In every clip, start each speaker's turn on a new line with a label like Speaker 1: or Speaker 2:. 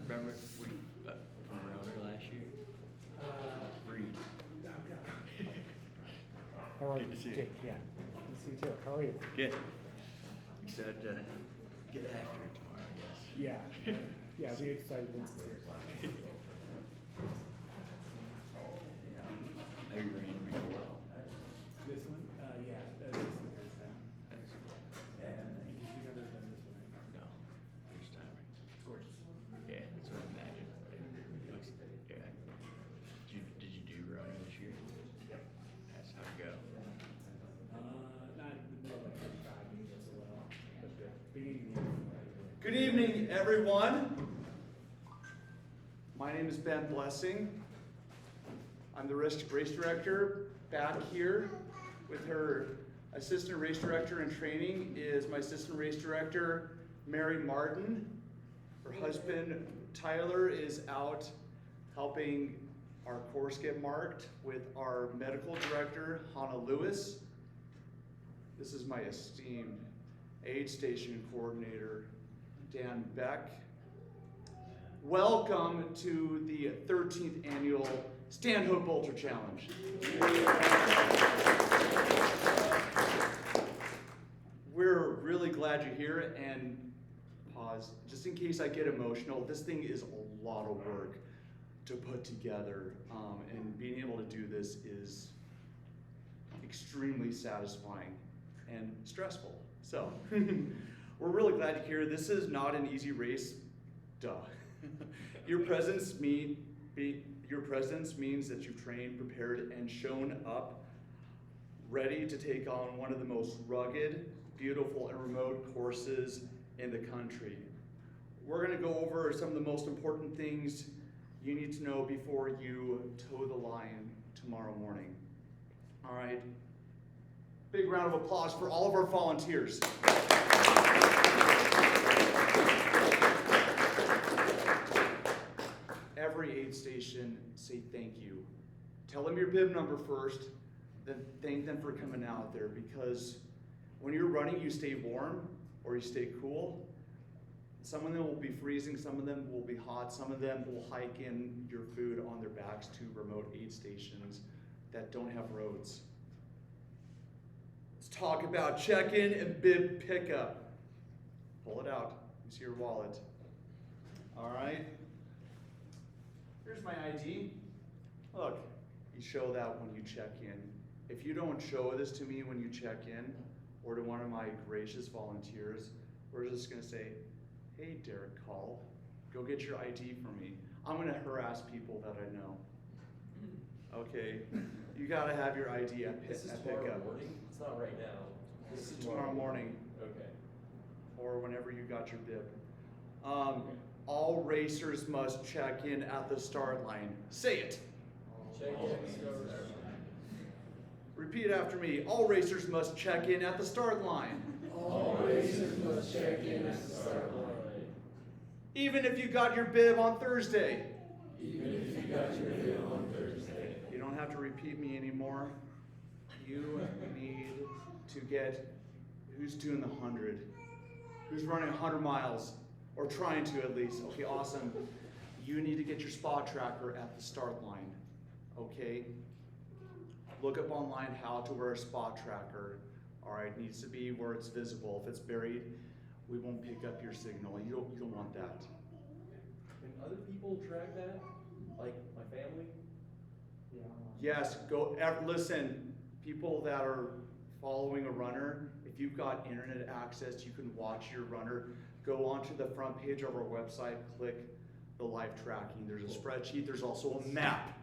Speaker 1: Remember we from Roner last year? Reed.
Speaker 2: How are you?
Speaker 1: Good to see you.
Speaker 2: Jake, yeah. Good to see you too. How are you?
Speaker 1: Good. Excited to get after it tomorrow, I guess.
Speaker 2: Yeah. Yeah, we excited Vince is here.
Speaker 1: Have you ran before?
Speaker 2: This one? Yeah, this one is and you've never done this one, right?
Speaker 1: No. First time.
Speaker 2: It's gorgeous.
Speaker 1: Yeah, that's what I imagined. It looks, yeah. Did you do running this year?
Speaker 2: Yep.
Speaker 1: That's how it go.
Speaker 2: Not in the middle of like 35 minutes as well, but the beginning of the year.
Speaker 3: Good evening, everyone. My name is Ben Blessing. I'm the race director. Back here with her assistant race director in training is my assistant race director, Mary Martin. Her husband, Tyler, is out helping our course get marked with our medical director, Hannah Lewis. This is my esteemed aid station coordinator, Dan Beck. Welcome to the 13th annual Stanhope Ultra Challenge. We're really glad you're here, and pause, just in case I get emotional, this thing is a lot of work to put together, and being able to do this is extremely satisfying and stressful. So, we're really glad you're here. This is not an easy race, duh. Your presence means that you've trained, prepared, and shown up ready to take on one of the most rugged, beautiful, and remote courses in the country. We're going to go over some of the most important things you need to know before you toe the line tomorrow morning. All right. Big round of applause for all of our volunteers. Every aid station, say thank you. Tell them your bib number first, then thank them for coming out there, because when you're running, you stay warm or you stay cool. Some of them will be freezing, some of them will be hot, some of them will hike in your food on their backs to remote aid stations that don't have roads. Let's talk about check-in and bib pickup. Pull it out. You see your wallet. All right. Here's my ID. Look, you show that when you check in. If you don't show this to me when you check in, or to one of my gracious volunteers, we're just gonna say, hey, Derek Call, go get your ID for me. I'm gonna harass people that I know. Okay, you gotta have your ID at
Speaker 4: This is
Speaker 3: pickup.
Speaker 4: tomorrow morning? It's not right now.
Speaker 3: This is tomorrow morning,
Speaker 4: Okay.
Speaker 3: or whenever you got your bib. All racers must check in at the start line. Say it.
Speaker 4: Check in.
Speaker 3: Repeat after me. All racers must check in at the start line.
Speaker 5: All racers must check in at the start line.
Speaker 3: Even if you got your bib on Thursday.
Speaker 5: Even if you got your bib on Thursday.
Speaker 3: You don't have to repeat me anymore. You need to get who's doing the 100, who's running 100 miles, or trying to at least. Okay, awesome. You need to get your spot tracker at the start line. Okay? Look up online how to wear a spot tracker. All right, it needs to be where it's visible. If it's buried, we won't pick up your signal. You don't want that.
Speaker 4: Can other people track that? Like my family?
Speaker 2: Yeah.
Speaker 3: Yes, listen, people that are following a runner, if you've got internet access, you can watch your runner. Go onto the front page of our website, click the live tracking. There's a spreadsheet, there's also a map.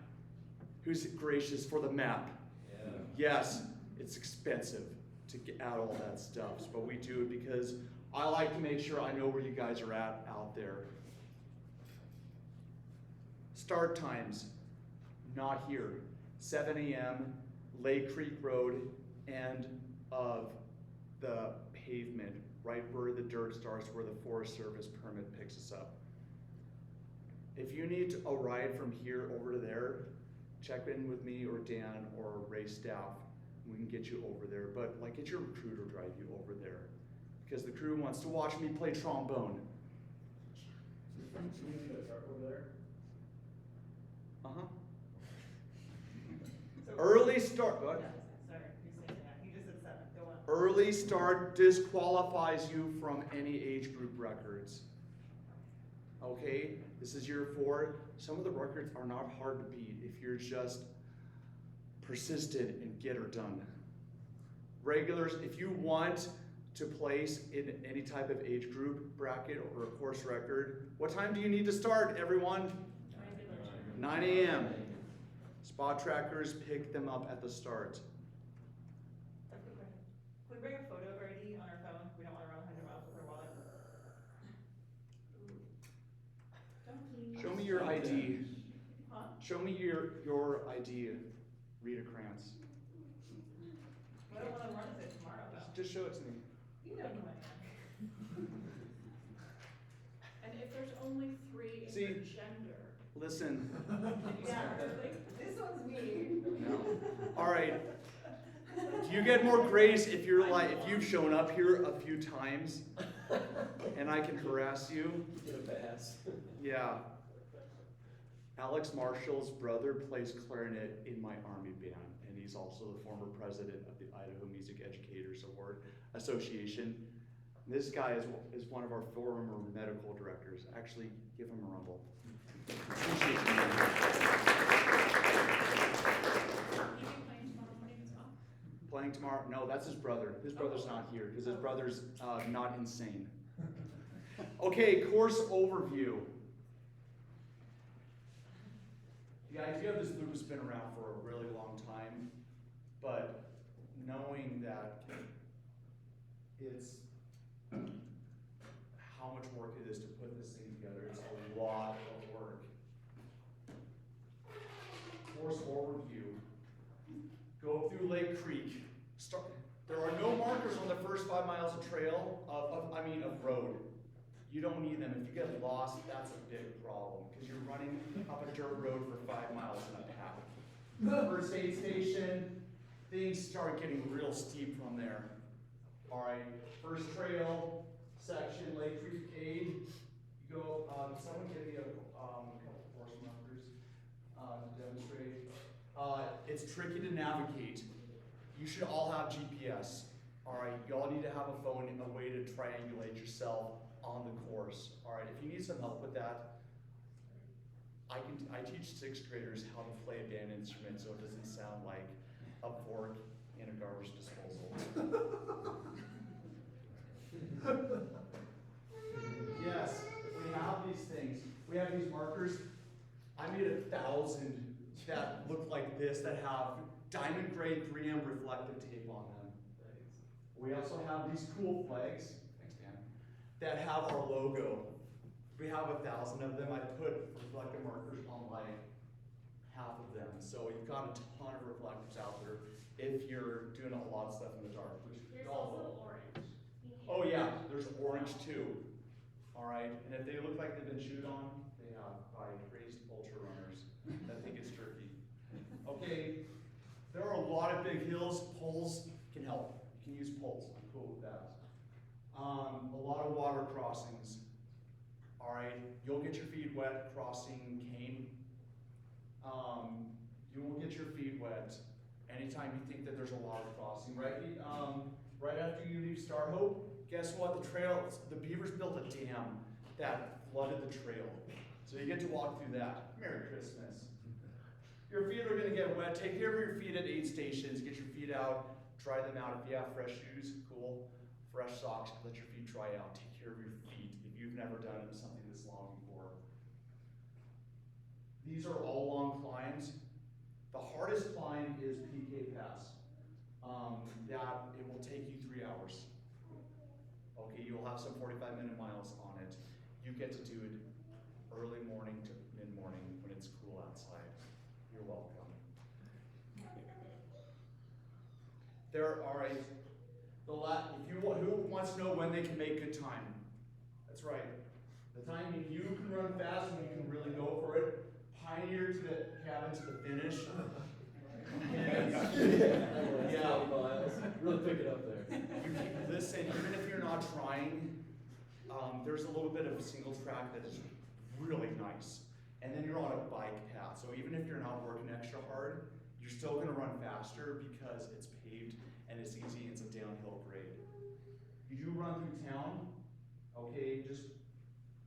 Speaker 3: Who's gracious for the map?
Speaker 4: Yeah.
Speaker 3: Yes, it's expensive to add all that stuff, but we do it because I like to make sure I know where you guys are at out there. Start times, not here. 7 a.m., Lake Creek Road, end of the pavement, right where the dirt starts, where the Forest Service permit picks us up. If you need a ride from here over to there, check in with me or Dan or race staff. We can get you over there, but like get your recruiter drive you over there, because the crew wants to watch me play trombone.
Speaker 4: So we need to start over there.
Speaker 3: Uh-huh.
Speaker 6: So-
Speaker 3: Early start, go ahead.
Speaker 6: Sorry, you're saying that. You just said 7. Go on.
Speaker 3: Early start disqualifies you from any age group records. Okay, this is year 4. Some of the records are not hard to beat if you're just persistent and get her done. Regulars, if you want to place in any type of age group bracket or a course record, what time do you need to start, everyone? 9 a.m. Spot trackers pick them up at the start.
Speaker 6: A quick question. Can we bring a photo of our ID on our phone? We don't want to run 100 miles with our wallet.
Speaker 3: Show me your ID.
Speaker 6: Huh?
Speaker 3: Show me your ID, Rita Krantz.
Speaker 6: We don't want to run with it tomorrow, though.
Speaker 3: Just show it to me.
Speaker 6: You know you might not.
Speaker 7: And if there's only 3 in
Speaker 3: See?
Speaker 7: your gender,
Speaker 3: Listen.
Speaker 6: Yeah, really? This one's me.
Speaker 3: All right. Do you get more grace if you've shown up here a few times and I can harass you?
Speaker 4: Get a pass.
Speaker 3: Yeah. Alex Marshall's brother plays clarinet in my army band, and he's also the former president of the Idaho Music Educators Award Association. This guy is one of our former medical directors. Actually, give him a rumble. Appreciate you.
Speaker 7: you be playing tomorrow morning as well?
Speaker 3: Playing tomorrow? No, that's his brother. His brother's not here because his brother's not insane. Okay, course overview. The idea of this loop has been around for a really long time, but knowing that it's how much work it is to put this thing together, it's a lot of work. Course overview. Go through Lake Creek. There are no markers on the first 5 miles of trail, of road. You don't need them. If you get lost, that's a big problem because you're running up a dirt road for 5 miles and a half. First aid station, things start getting real steep from there. All right, first trail section, Lake Creek Aid. You go. Someone give me a couple course markers to demonstrate. It's tricky to navigate. You should all have GPS. All right, you all need to have a phone, a way to triangulate yourself on the course. All right, if you need some help with that, I teach 6th graders how to play a band instrument so it doesn't sound like a fork in a garbage disposal. Yes, we have these things. We have these markers. I made 1,000 that look like this, that have diamond grade 3M reflective tape on them. We also have these cool flags, thanks Dan, that have our logo. We have 1,000 of them. I put reflective markers on like half of them. So you've got a ton of reflectors out there if you're doing a lot of stuff in the dark.
Speaker 7: There's also orange.
Speaker 3: Oh yeah, there's orange too. All right, and if they look like they've been chewed on, they have by crazed ultra runners that think it's turkey. Okay, there are a lot of big hills. Poles can help. You can use poles. I'm cool with that. A lot of water crossings. All right, you'll get your feet wet crossing Kane. You will get your feet wet anytime you think that there's a water crossing. Right after you leave Star Hope, guess what? The Beavers built a dam that flooded the trail. So you get to walk through that. Merry Christmas. Your feet are gonna get wet. Take care of your feet at aid stations. Get your feet out, dry them out. If you have fresh shoes, cool. Fresh socks, let your feet dry out. Take care of your feet if you've never done something this long before. These are all long climbs. The hardest climb is PK Pass. That it will take you 3 hours. Okay, you'll have some 45-minute miles on it. You get to do it early morning to mid-morning when it's cool outside. You're welcome. Who wants to know when they can make good time? That's right. The time you can run fast and you can really go for it. Pioneer to the cabin to the finish. Yeah.
Speaker 4: 20 miles. Really pick it up there.
Speaker 3: Listen, even if you're not trying, there's a little bit of single track that is really nice. And then you're on a bike path, so even if you're not working extra hard, you're still gonna run faster because it's paved and it's easy, it's a downhill grade. You do run through town, okay,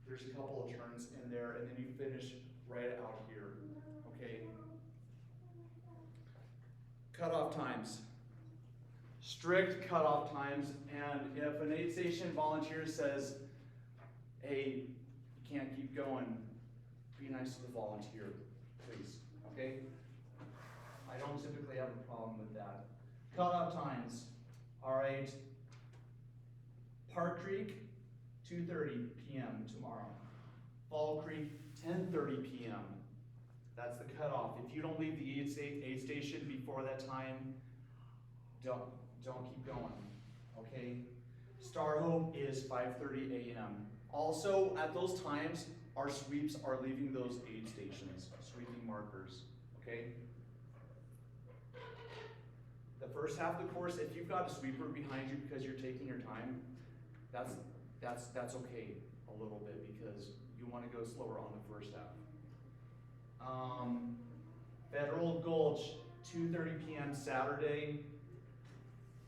Speaker 3: there's a couple of turns in there, and then you finish right out here, okay? Cutoff times. Strict cutoff times, and if an aid station volunteer says, hey, you can't keep going, be nice to the volunteer, please, okay? I don't typically have a problem with that. Cutoff times, all right. Park Creek, 2:30 p.m. tomorrow. Fall Creek, 10:30 p.m. That's the cutoff. If you don't leave the aid station before that time, don't keep going, okay? Star Hope is 5:30 a.m. Also, at those times, our sweeps are leaving those aid stations, sweeping markers, okay? The first half of the course, if you've got a sweeper behind you because you're taking your time, that's okay a little bit because you want to go slower on the first half. Federal Gulch, 2:30 p.m. Saturday.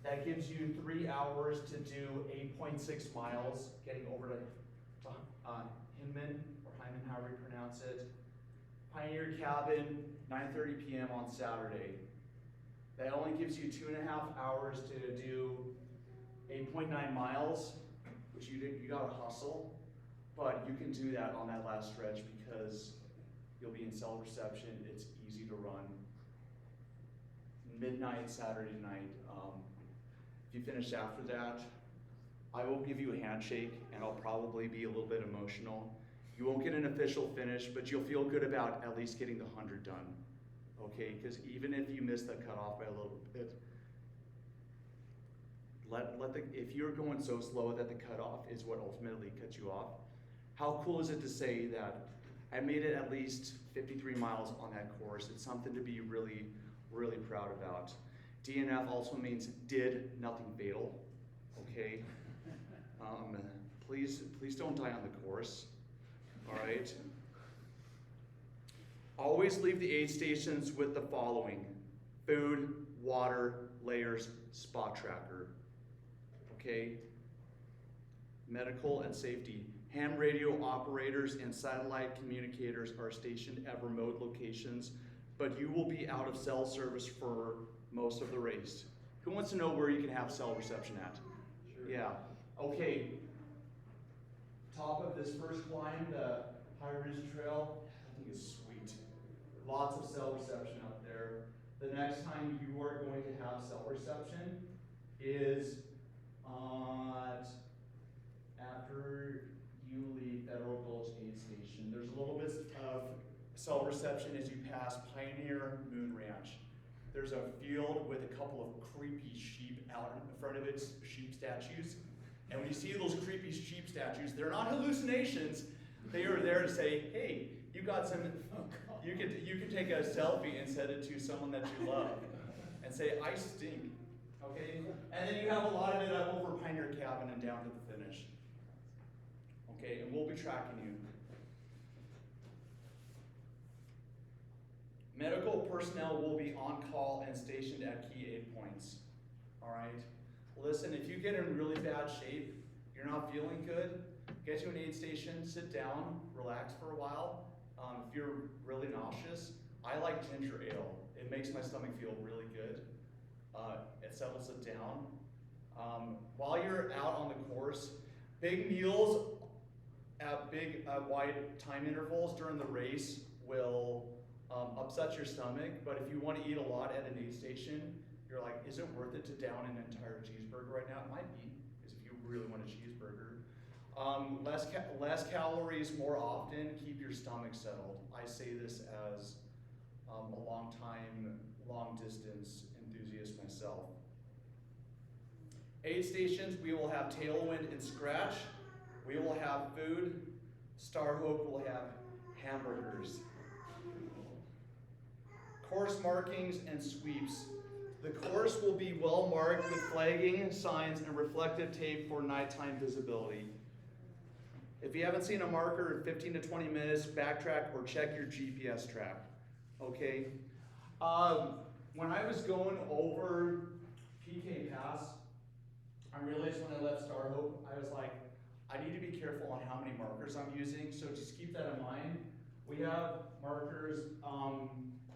Speaker 3: That gives you 3 hours to do 8.6 miles, getting over to Hinman, or Hyman, however you pronounce it. Pioneer Cabin, 9:30 p.m. on Saturday. That only gives you 2.5 hours to do 8.9 miles, which you gotta hustle, but you can do that on that last stretch because you'll be in cell reception. It's easy to run. Midnight Saturday night. If you finish after that, I will give you a handshake and I'll probably be a little bit emotional. You won't get an official finish, but you'll feel good about at least getting the 100 done. Okay, because even if you miss the cutoff by a little bit, if you're going so slow that the cutoff is what ultimately cuts you off, how cool is it to say that I made it at least 53 miles on that course? It's something to be really, really proud about. DNF also means did nothing fatal, okay? Please don't die on the course, all right? Always leave the aid stations with the following: food, water, layers, spot tracker, okay? Medical and safety. Ham radio operators and satellite communicators are stationed at remote locations, but you will be out of cell service for most of the race. Who wants to know where you can have cell reception at?
Speaker 4: Sure.
Speaker 3: Yeah, okay. Top of this first climb, the High Ridge Trail, I think is sweet. Lots of cell reception up there. The next time you are going to have cell reception is after you leave Federal Gulch Aid Station. There's a little bit of cell reception as you pass Pioneer Moon Ranch. There's a field with a couple of creepy sheep out in front of it, sheep statues. And when you see those creepy sheep statues, they're not hallucinations. They are there to say, hey, you got some, you can take a selfie and send it to someone that you love and say, I stink, okay? And then you have a lot of it up over Pioneer Cabin and down to the finish. Okay, and we'll be tracking you. Medical personnel will be on call and stationed at key aid points. All right? Listen, if you get in really bad shape, you're not feeling good, get to an aid station, sit down, relax for a while. If you're really nauseous, I like ginger ale. It makes my stomach feel really good. It settles it down. While you're out on the course, big meals at big wide time intervals during the race will upset your stomach, but if you want to eat a lot at an aid station, you're like, is it worth it to down an entire cheeseburger right now? It might be, because if you really want a cheeseburger. Less calories more often, keep your stomach settled. I say this as a long distance enthusiast myself. Aid stations, we will have Tailwind and Scratch. We will have food. Star Hope will have hamburgers. Course markings and sweeps. The course will be well marked with flagging, signs, and reflective tape for nighttime visibility. If you haven't seen a marker in 15 to 20 minutes, backtrack or check your GPS track, okay? When I was going over PK Pass, I realized when I left Star Hope, I was like, I need to be careful on how many markers I'm using, so just keep that in mind. We have markers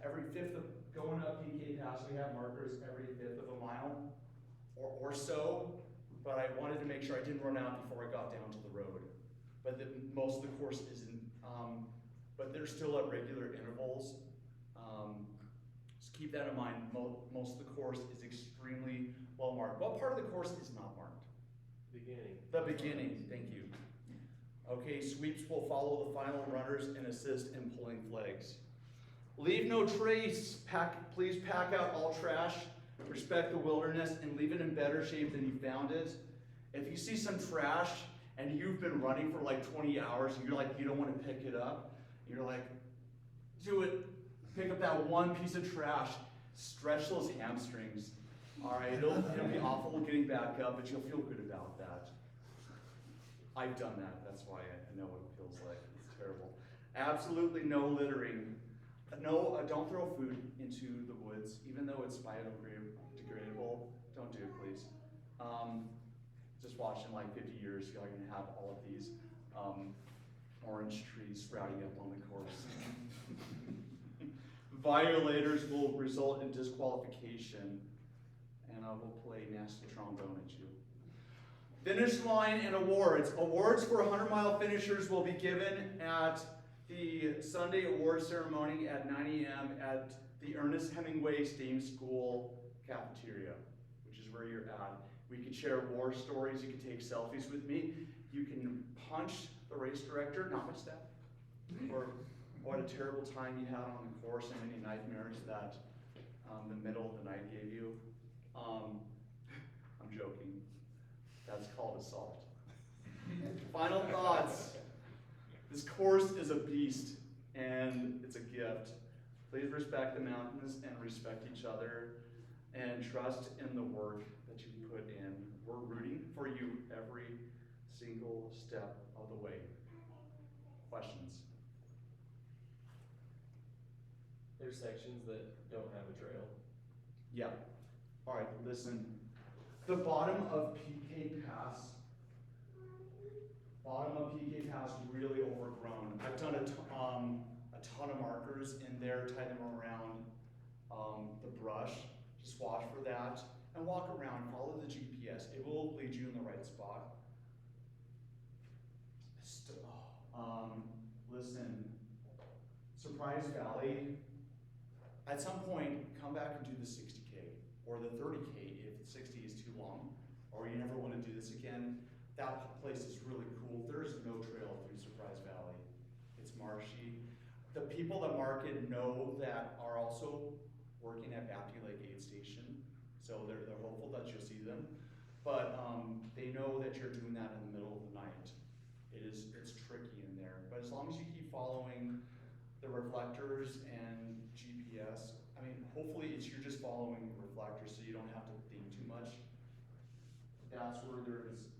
Speaker 3: every fifth of, going up PK Pass, we have markers every fifth of a mile or so, but I wanted to make sure I didn't run out before I got down to the road. But most of the course isn't, but they're still at regular intervals. Just keep that in mind. Most of the course is extremely well marked. What part of the course is not marked?
Speaker 4: Beginning.
Speaker 3: The beginning, thank you. Okay, sweeps will follow the final runners and assist in pulling flags. Leave no trace. Please pack out all trash, respect the wilderness, and leave it in better shape than you found it. If you see some trash and you've been running for like 20 hours and you're like, you don't want to pick it up, you're like, do it. Pick up that one piece of trash. Stretch those hamstrings. All right, it'll be awful getting back up, but you'll feel good about that. I've done that. That's why I know what it feels like. It's terrible. Absolutely no littering. No, don't throw food into the woods, even though it's biodegradable. Don't do it, please. Just watch in like 50 years, you're gonna have all of these orange trees sprouting up on the course. Violators will result in disqualification, and I will play nasty trombone at you. Finish line and awards. Awards for 100-mile finishers will be given at the Sunday award ceremony at 9 a.m. at the Ernest Hemingway STEAM School cafeteria, which is where you're at. We can share war stories. You can take selfies with me. You can punch the race director, not my staff, or what a terrible time you had on the course and any nightmares that the middle of the night gave you. I'm joking. That's called assault. Final thoughts. This course is a beast and it's a gift. Please respect the mountains and respect each other and trust in the work that you put in. We're rooting for you every single step of the way. Questions?
Speaker 4: There's sections that don't have a trail.
Speaker 3: Yeah. All right, listen. The bottom of PK Pass is really overgrown. I've done a ton of markers in there, tie them around the brush. Just watch for that and walk around, follow the GPS. It will lead you in the right spot. Listen, Surprise Valley, at some point, come back and do the 60K or the 30K if 60 is too long, or you never want to do this again. That place is really cool. There's no trail through Surprise Valley. It's marshy. The people that mark it know that are also working at Baptist Lake Aid Station, so they're hopeful that you'll see them. But they know that you're doing that in the middle of the night. It's tricky in there, but as long as you keep following the reflectors and GPS, I mean, hopefully you're just following the reflectors so you don't have to think too much. That's where there is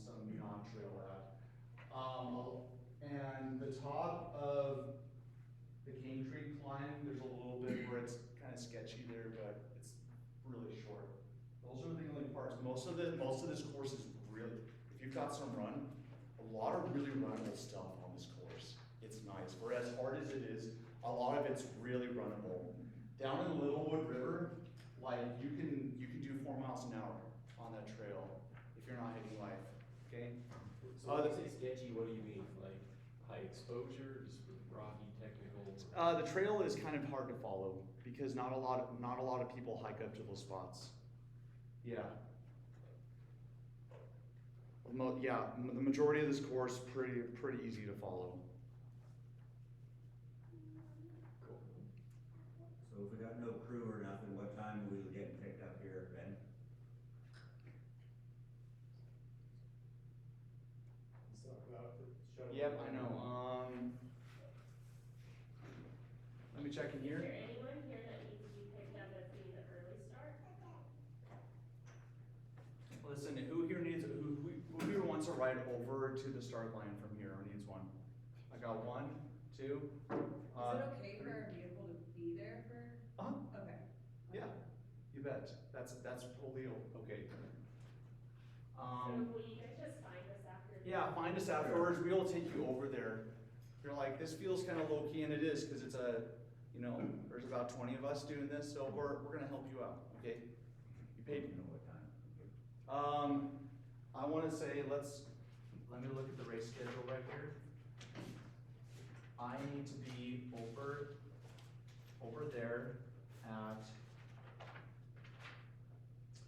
Speaker 3: some non-trail at. And the top of the Cane Creek climb, there's a little bit where it's kind of sketchy there, but it's really short. Those are the only parts. Most of this course is really, if you've got some run, a lot of really runnable stuff on this course. It's nice. For as hard as it is, a lot of it's really runnable. Down in the Littlewood River, like you can do 4 miles an hour on that trail if you're not hitting life. Okay.
Speaker 4: So when you say sketchy, what do you mean? Like high exposure, just rocky, technical?
Speaker 3: The trail is kind of hard to follow because not a lot of people hike up to those spots. Yeah. The majority of this course pretty easy to follow.
Speaker 4: Cool.
Speaker 5: So if we got no crew or nothing, what time are we getting picked up here, Ben?
Speaker 2: Let's talk about the shuttle.
Speaker 3: Yep, I know. Let me check in
Speaker 8: Is
Speaker 3: here.
Speaker 8: there anyone here that needs to be picked up as being the early start?
Speaker 3: Listen, who here wants a ride over to the start line from here? Got 1, 2.
Speaker 9: Is it okay for our vehicle to be there for? Okay.
Speaker 3: Yeah, you bet. That's totally okay.
Speaker 8: So will you guys just find us after?
Speaker 3: Yeah, find us afterwards. We will take you over there. You're like, this feels kind of low key, and it is because it's there's about 20 of us doing this, so we're gonna help you out. Okay. You paid.
Speaker 1: You know what time?
Speaker 3: I want to say let me look at the race schedule right here. I need to be over there at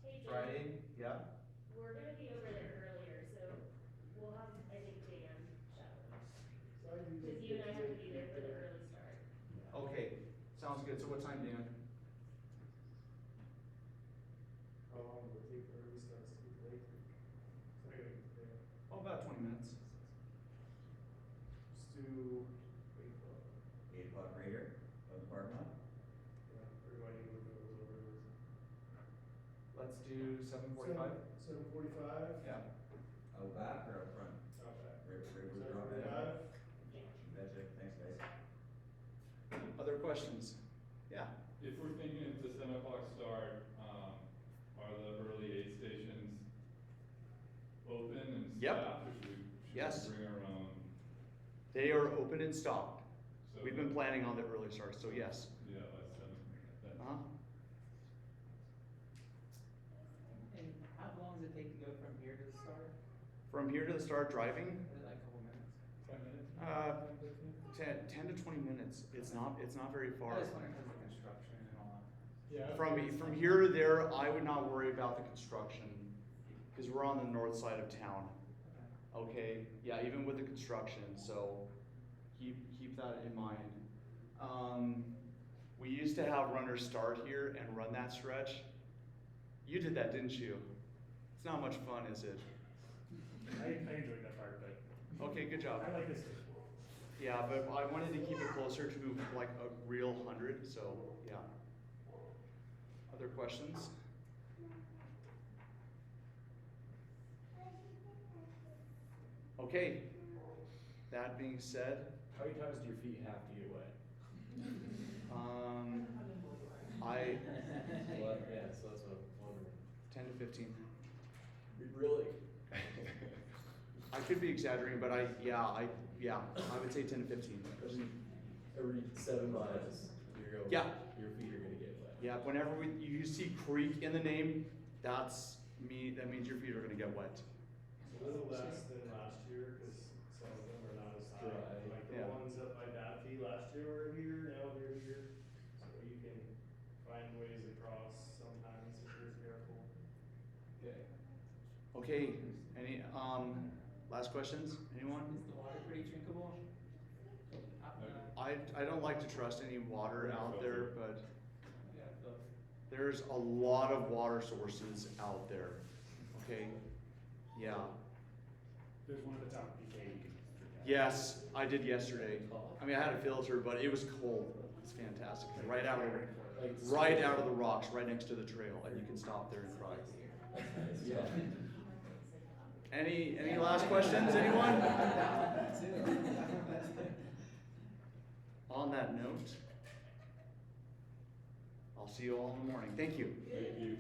Speaker 8: Hey, Jim,
Speaker 3: Friday. Yeah.
Speaker 8: we're gonna be over there earlier, so we'll have, I think, Dan shadowing. Cause you and I have to be there for the early start.
Speaker 3: Okay. Sounds good. So what time, Dan?
Speaker 4: How long will it take for early starts to be late?
Speaker 3: Oh, about 20 minutes.
Speaker 4: Just do,
Speaker 5: 8 o'clock right here, on the parking lot?
Speaker 4: everybody move those over.
Speaker 3: Let's do 7:45.
Speaker 4: 7:45.
Speaker 3: Yeah.
Speaker 5: Out back or out front?
Speaker 4: Not bad.
Speaker 5: Right where we drop in?
Speaker 4: 7:45.
Speaker 5: You betcha, thanks guys.
Speaker 3: Other questions? Yeah.
Speaker 10: If we're thinking it's a 7 o'clock start, are the early aid stations open and
Speaker 3: Yep.
Speaker 10: staffed, or should
Speaker 3: Yes.
Speaker 10: we bring our own?
Speaker 3: They are open and stocked.
Speaker 10: So
Speaker 3: We've been planning on the early start, so yes.
Speaker 10: Yeah, let's send that.
Speaker 3: Uh-huh.
Speaker 2: And how long does it take to go from here to the start?
Speaker 3: From here to the start driving,
Speaker 2: Is it like a couple minutes?
Speaker 10: 5 minutes?
Speaker 3: 10 to 20 minutes. It's not very far.
Speaker 2: I just wonder because of the construction and all that.
Speaker 4: Yeah.
Speaker 3: From here to there, I would not worry about the construction because we're on the north side of town. Okay, yeah, even with the construction, so keep that in mind. We used to have runners start here and run that stretch. You did that, didn't you? It's not much fun, is it?
Speaker 4: I enjoyed that part, but
Speaker 3: Okay, good job.
Speaker 4: I like this.
Speaker 3: Yeah, but I wanted to keep it closer to like a real 100, so yeah. Other questions? Okay, that being said,
Speaker 1: How many times do your feet have to get wet?
Speaker 3: I,
Speaker 4: Well, yeah, so that's what I'm wondering.
Speaker 3: 10 to 15.
Speaker 4: Really?
Speaker 3: I could be exaggerating, but I would say 10 to 15.
Speaker 4: Every 7 miles,
Speaker 3: Yeah.
Speaker 4: your feet are gonna get wet.
Speaker 3: Yeah, whenever you see creek in the name, that means your feet are gonna get wet.
Speaker 11: A little less than last year, cause some of them are not as high,
Speaker 4: Right.
Speaker 11: like
Speaker 3: Yeah.
Speaker 11: the ones up by Dapty last year were here, now they're here. So you can find ways across sometimes if you're careful.
Speaker 4: Okay.
Speaker 3: Okay, any, last questions? Anyone?
Speaker 2: Is the water pretty drinkable?
Speaker 3: I don't like to trust any water out there, but
Speaker 2: Yeah, the.
Speaker 3: there's a lot of water sources out there, okay? Yeah.
Speaker 11: There's one at the top of PK you can drink out of.
Speaker 3: Yes, I did yesterday. I mean, I had a filter, but it was cold. It's fantastic. Right out of the rocks, right next to the trail, and you can stop there and cry.
Speaker 4: Yeah.
Speaker 3: Any last questions, anyone? On that note, I'll see you all in the morning. Thank you.
Speaker 4: Thank you.